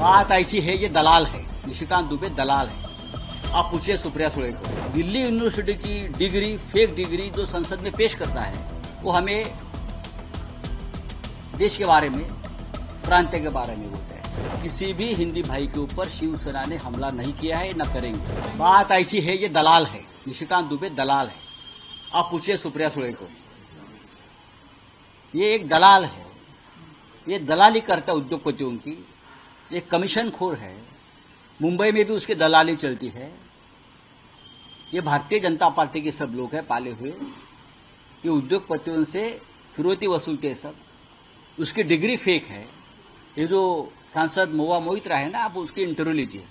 बात ऐसी है, ये दलाल है, निशिकांत दुबे दलाल है। आप पूछिए सुप्रिया सुळे को। दिल्ली यूनिवर्सिटी की डिग्री, फेक डिग्री जो संसद में पेश करता है, वो हमें देश के बारे में, प्रांत के बारे में बोलता है। किसी भी हिंदी भाई के ऊपर शिवसेना ने हमला नहीं किया है, न करेंगे। बात ऐसी है, ये दलाल है, निशिकांत दुबे दलाल है। आप पूछिए सुप्रिया सुळे को। ये एक दलाल है, ये दलाली करता है उद्योगपतियों की, ये कमीशन खोर है। मुंबई में भी उसकी दलाली चलती है। ये भारतीय जनता पार्टी के सब लोग हैं पाले हुए, ये उद्योगपतियों से फिरौती वसूलते हैं सब। उसकी डिग्री फेक है। ये जो सांसद महुआ मोइत्रा है ना, आप उसकी इंटरव्यू लीजिए।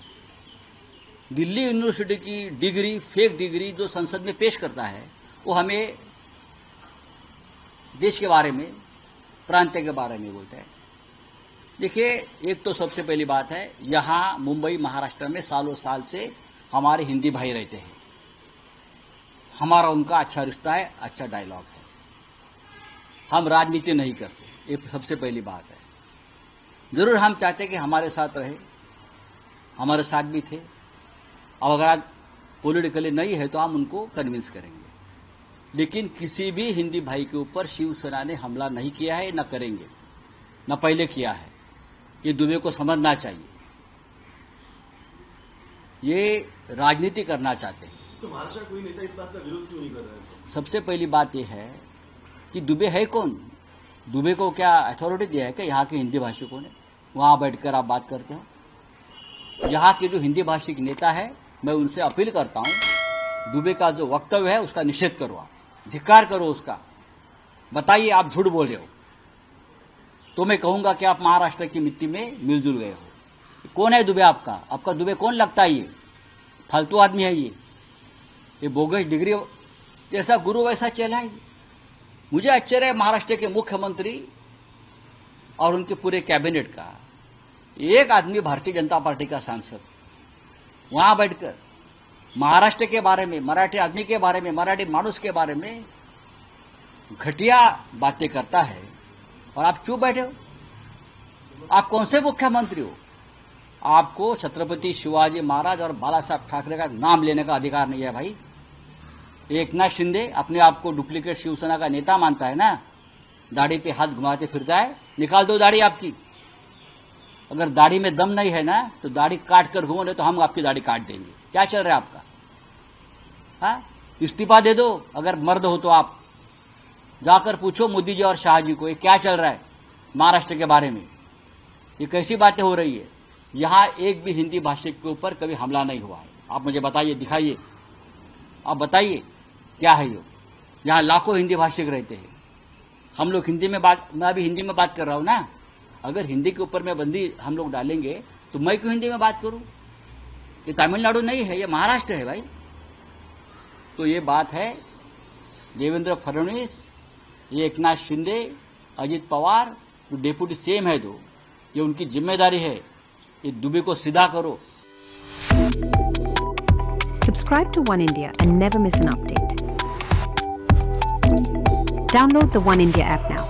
दिल्ली यूनिवर्सिटी की डिग्री, फेक डिग्री जो संसद में पेश करता है, वो हमें देश के बारे में, प्रांत के बारे में बोलता है। देखिए, एक तो सबसे पहली बात है, यहाँ मुंबई महाराष्ट्र में सालों साल से हमारे हिंदी भाई रहते हैं। हमारा उनका अच्छा रिश्ता है, अच्छा डायलॉग है। हम राजनीति नहीं करते, ये सबसे पहली बात है। जरूर हम चाहते हैं कि हमारे साथ रहे, हमारे साथ भी थे। अब अगर आज पॉलिटिकली नहीं है तो हम उनको कन्विंस करेंगे, लेकिन किसी भी हिंदी भाई के ऊपर शिवसेना ने हमला नहीं किया है, न करेंगे, न पहले किया है। ये दुबे को समझना चाहिए। ये राजनीति करना चाहते हैं। तो महाराष्ट्र कोई नेता इस बात का विरोध क्यों नहीं कर रहा है? सबसे पहली बात यह है कि दुबे है कौन? दुबे को क्या अथॉरिटी दिया है कि यहाँ के हिंदी भाषिकों ने? वहाँ बैठकर आप बात करते हो। यहाँ के जो हिंदी भाषिक नेता है, मैं उनसे अपील करता हूँ, दुबे का जो वक्तव्य है उसका निषेध करो, आप धिक्कार करो उसका। बताइए आप झूठ बोल रहे हो तो मैं कहूँगा कि आप महाराष्ट्र की मिट्टी में मिलजुल गए हो। कौन है दुबे आपका? आपका दुबे कौन लगता है? ये फालतू आदमी है। ये बोगस डिग्री जैसा गुरु वैसा चेला है। मुझे आश्चर्य है महाराष्ट्र के मुख्यमंत्री और उनके पूरे कैबिनेट का, एक आदमी भारतीय जनता पार्टी का सांसद वहां बैठकर महाराष्ट्र के बारे में, मराठी आदमी के बारे में, मराठी मानुस के बारे में घटिया बातें करता है और आप चुप बैठे हो। आप कौन से मुख्यमंत्री हो? आपको छत्रपति शिवाजी महाराज और बाला साहब ठाकरे का नाम लेने का अधिकार नहीं है भाई। एकनाथ शिंदे अपने आप को डुप्लीकेट शिवसेना का नेता मानता है ना, दाढ़ी पे हाथ घुमाते फिरता है। निकाल दो दाढ़ी आपकी। अगर दाढ़ी में दम नहीं है ना तो दाढ़ी काट कर घूमो, नहीं तो हम आपकी दाढ़ी काट देंगे। क्या चल रहा है आपका? हाँ, इस्तीफा दे दो अगर मर्द हो तो। आप जाकर पूछो मोदी जी और शाह जी को, ये क्या चल रहा है महाराष्ट्र के बारे में? ये कैसी बातें हो रही है? यहाँ एक भी हिंदी भाषिक के ऊपर कभी हमला नहीं हुआ है। आप मुझे बताइए, दिखाइए, आप बताइए क्या है ये? यहाँ लाखों हिंदी भाषिक रहते हैं। हम लोग हिंदी में बात, मैं अभी हिंदी में बात कर रहा हूँ ना। अगर हिंदी के ऊपर में बंदी हम लोग डालेंगे तो मैं क्यों हिंदी में बात करूँ? ये तमिलनाडु नहीं है, ये महाराष्ट्र है भाई। तो ये बात है, देवेंद्र फडणवीस, ये एकनाथ शिंदे, अजित पवार जो डेप्यूटी सीएम है, दो, ये उनकी जिम्मेदारी है। ये दुबे को सीधा करो। Subscribe to One India and never miss an update. Download the One India app now.